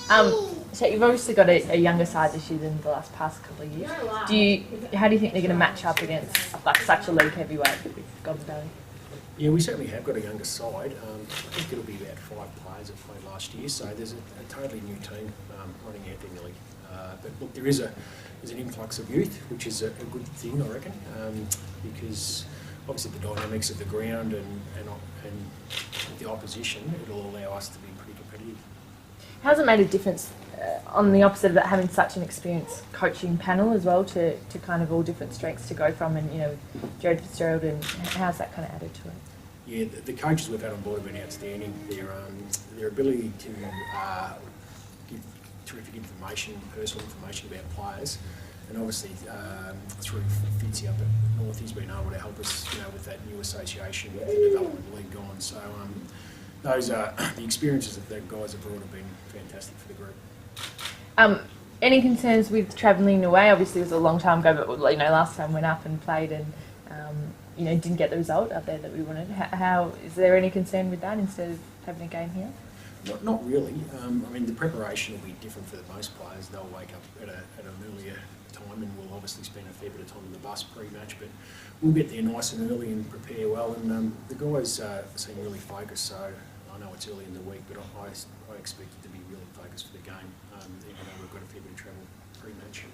So you've obviously got a younger side this year than the past couple of years. How do you think they're going to match up against like such a league heavyweight with Goulburn Valley? Yeah, we certainly have got a younger side. I think it'll be about 5 players that played last year, so there's a totally new team running out there nearly. But look, there's an influx of youth, which is a good thing, I reckon, because obviously the dynamics of the ground and the opposition, it'll allow us to be pretty competitive. How's it made a difference on the opposite of that, having such an experienced coaching panel as well to kind of all different strengths to go from, and Jared Fitzgerald, and how's that kind of added to it? Yeah, the coaches we've had on board have been outstanding. Their ability to give terrific information, personal information about players, and obviously through Fitzy up at North, he's been able to help us, with that new association with the development league on. So those are the experiences that the guys have brought have been fantastic for the group. Any concerns with travelling away? Obviously, it was a long time ago, but last time went up and played and didn't get the result up there that we wanted. How is there any concern with that instead of having a game here? Not really. The preparation will be different for the most players. They'll wake up at an earlier time, and we'll obviously spend a fair bit of time in the bus pre-match, but we'll get there nice and early and prepare well. And the guys seem really focused, so I know it's early in the week, but I expect it to be really focused for the game, even though we've got a fair bit of travel pre-match.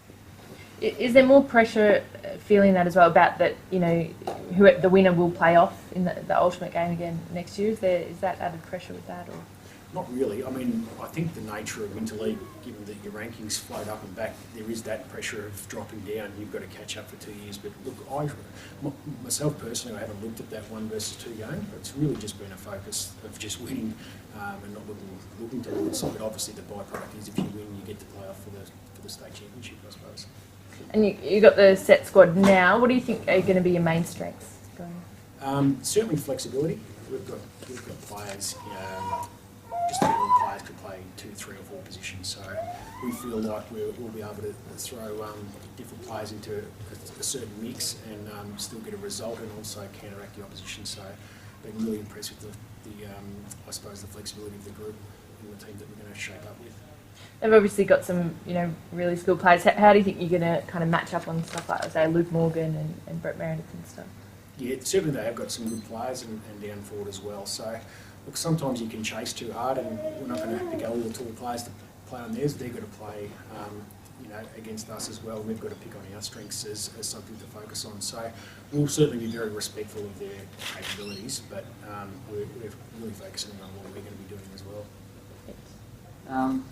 Is there more pressure feeling that as well about that, who the winner will play off in the ultimate game again next year? Is that added pressure with that? Or? Not really. I think the nature of Interleague, given that your rankings float up and back, there is that pressure of dropping down. You've got to catch up for 2 years. But look, myself personally, I haven't looked at that 1 versus 2 game. It's really just been a focus of just winning and not looking towards it. But obviously the byproduct is if you win, you get to play off for the state championship, I suppose. And you got the set squad now. What do you think are going to be your main strengths going? Certainly flexibility. We've got players. Just about players could play 2, 3 or 4 positions, so we feel like we'll be able to throw different players into a certain mix and still get a result and also counteract the opposition. So been really impressed with the I suppose the flexibility of the group and the team that we're going to shape up with. They've obviously got some really skilled players. How do you think you're going to kind of match up on stuff like, say, Luke Morgan and Brett Meredith and stuff? Yeah, certainly they have got some good players and down forward as well. So look, sometimes you can chase too hard, and we're not going to pick all the tall players to play on theirs. They've got to play, against us as well. We've got to pick on our strengths as something to focus on. So we'll certainly be very respectful of their capabilities, but we're really focusing on what we're going to be doing as well.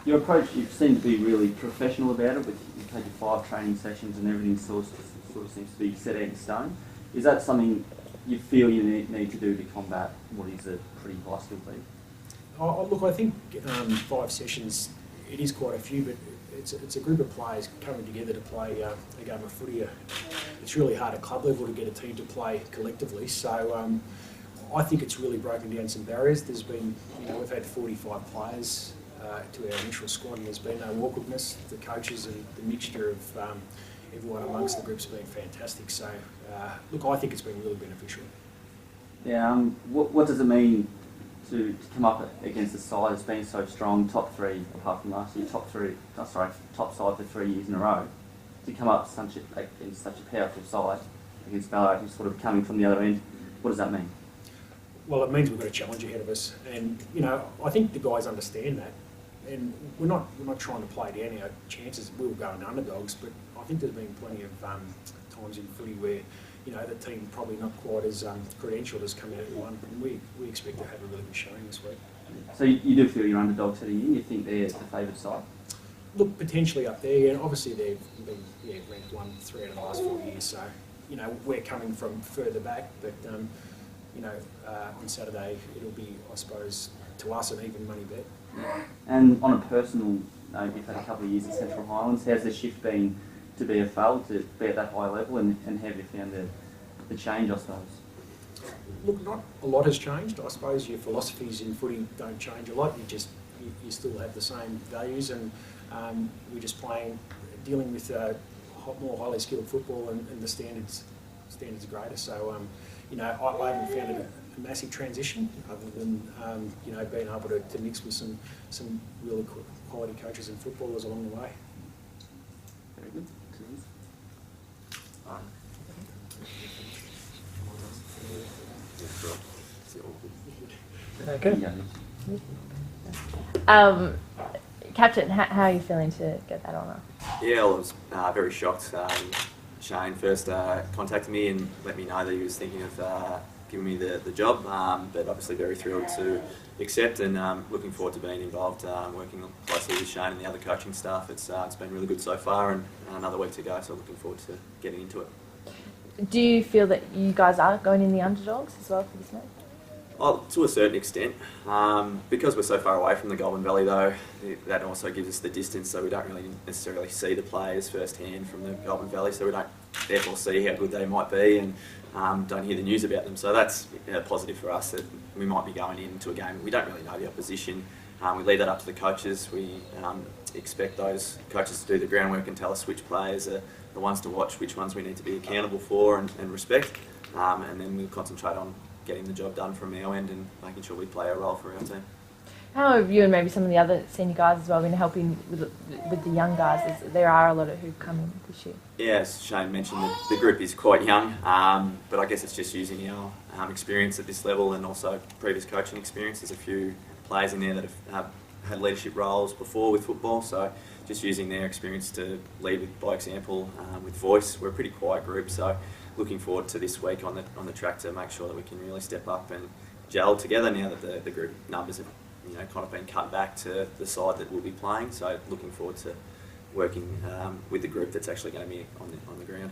Your approach, you seem to be really professional about it. You've taken 5 training sessions and everything sort of seems to be set out in stone. Is that something you feel you need to do to combat what is a pretty high-skilled league? Look, I think 5 sessions, it is quite a few, but it's a group of players coming together to play a game of footy. It's really hard at club level to get a team to play collectively, so I think it's really broken down some barriers. There's been, we've had 45 players to our initial squad, and there's been no awkwardness. The coaches and the mixture of everyone amongst the group's been fantastic. So, look, I think it's been really beneficial. Yeah. What does it mean to come up against a side that's been so strong, top 3 apart from last year, top side for 3 years in a row, to come up against such a powerful side against Ballarat, who's sort of coming from the other end? What does that mean? Well, it means we've got a challenge ahead of us, and I think the guys understand that. And we're not trying to play down our chances. We'll go in underdogs, but I think there's been plenty of times in footy where the team probably not quite as credentialed has come out and won. And we expect to have a really good showing this week. So you do feel you're underdogs heading in? You think they're the favoured side? Look, potentially up there, and obviously they've been ranked 1, 3 out of the last 4 years. So we're coming from further back, but on Saturday it'll be, I suppose, to us an even money bet. And on a personal note, you've had a couple of years in Central Highlands. How's the shift been to BFL, to be at that high level, and how have you found the change, I suppose? Look, not a lot has changed. I suppose your philosophies in footy don't change a lot. You still have the same values, and we're just dealing with more highly skilled football, and the standards are greater. So, I haven't found it a massive transition, other than you know, being able to mix with some really quality coaches and footballers along the way. Very good. Okay. Captain, how are you feeling to get that honour? Yeah, I was very shocked. Shane first contacted me and let me know that he was thinking of giving me the job, but obviously very thrilled to accept, and looking forward to being involved, working closely with Shane and the other coaching staff. It's been really good so far, and another week to go, so looking forward to getting into it. Do you feel that you guys are going in the underdogs as well for this match? Oh, to a certain extent. Because we're so far away from the Goulburn Valley though, that also gives us the distance, so we don't really necessarily see the players firsthand from the Goulburn Valley, so we don't therefore see how good they might be, and don't hear the news about them. So that's positive for us, that we might be going into a game. We don't really know the opposition. We leave that up to the coaches. We expect those coaches to do the groundwork and tell us which players are the ones to watch, which ones we need to be accountable for and respect, and then we'll concentrate on getting the job done from our end and making sure we play a role for our team. How have you and maybe some of the other senior guys as well been helping with the young guys? As there are a lot who've come in this year. Yeah, as Shane mentioned, the group is quite young, but I guess it's just using our experience at this level and also previous coaching experience. There's a few players in there that have had leadership roles before with football, so just using their experience to lead by example, with voice. We're a pretty quiet group, so looking forward to this week on the track to make sure that we can really step up and gel together now that the group numbers have kind of been cut back to the side that we'll be playing. So looking forward to working with the group that's actually going to be on the ground.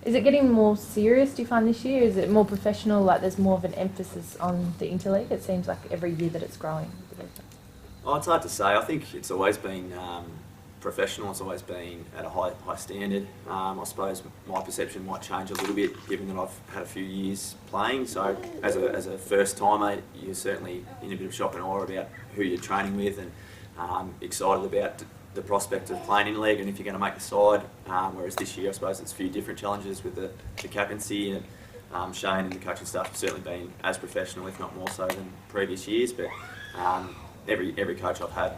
Is it getting more serious, do you find, this year? Is it more professional, like there's more of an emphasis on the Interleague? It seems like every year that it's growing. Oh, it's hard to say. I think it's always been professional. It's always been at a high standard. I suppose my perception might change a little bit given that I've had a few years playing. So as a first timer, you're certainly in a bit of shock and awe about who you're training with, and excited about the prospect of playing in the league and if you're going to make the side. Whereas this year, I suppose it's a few different challenges with the captaincy, and Shane and the coaching staff have certainly been as professional, if not more so, than previous years. But every coach I've had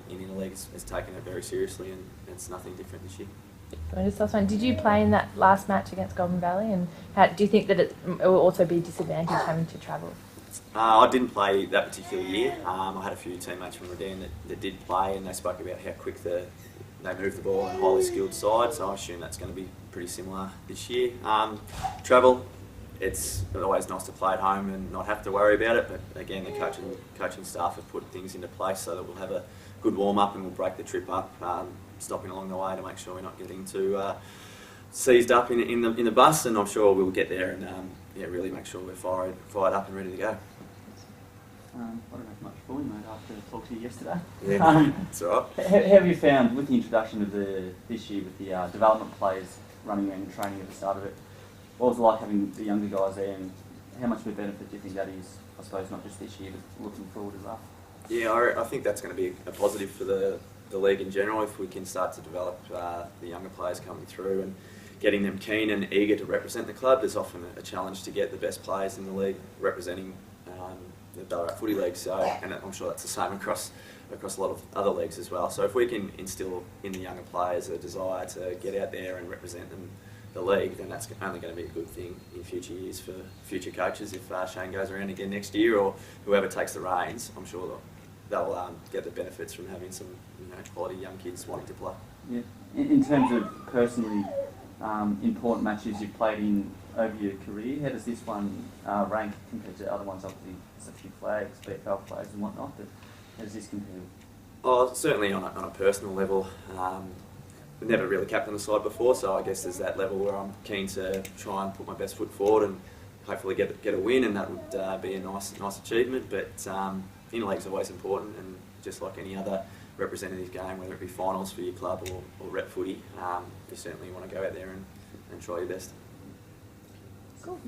in Interleague has taken it very seriously, and it's nothing different this year. Did you play in that last match against Goulburn Valley, and do you think that it will also be a disadvantage having to travel? I didn't play that particular year. I had a few teammates from Redan that did play, and they spoke about how quick they move the ball and highly skilled side, so I assume that's going to be pretty similar this year. Travel, it's always nice to play at home and not have to worry about it, but again, the coaching staff have put things into place so that we'll have a good warm-up and we'll break the trip up, stopping along the way to make sure we're not getting too seized up in the bus, and I'm sure we'll get there and really make sure we're fired up and ready to go. I don't have much for you, mate, after talking to you yesterday. Yeah, it's all right. How have you found, with the introduction of this year, with the development players running around and training at the start of it, what was it like having the younger guys there, and how much of a benefit do you think that is, I suppose, not just this year, but looking forward as well? Yeah, I think that's going to be a positive for the league in general if we can start to develop the younger players coming through and getting them keen and eager to represent the club. There's often a challenge to get the best players in the league representing the Ballarat Footy League, so, and I'm sure that's the same across a lot of other leagues as well. So if we can instill in the younger players a desire to get out there and represent the league, then that's only going to be a good thing in future years for future coaches. If Shane goes around again next year, or whoever takes the reins, I'm sure they'll get the benefits from having some quality young kids wanting to play. Yeah. In terms of personally important matches you've played in over your career, how does this one rank compared to other ones? Obviously, there's a few flags, BFNL flags and whatnot, but how does this compare? Oh, certainly on a personal level. I've never really captained the side before, so I guess there's that level where I'm keen to try and put my best foot forward and hopefully get a win, and that would be a nice achievement. But Interleague's always important, and just like any other representative game, whether it be finals for your club or rep footy, you certainly want to go out there and try your best. Cool.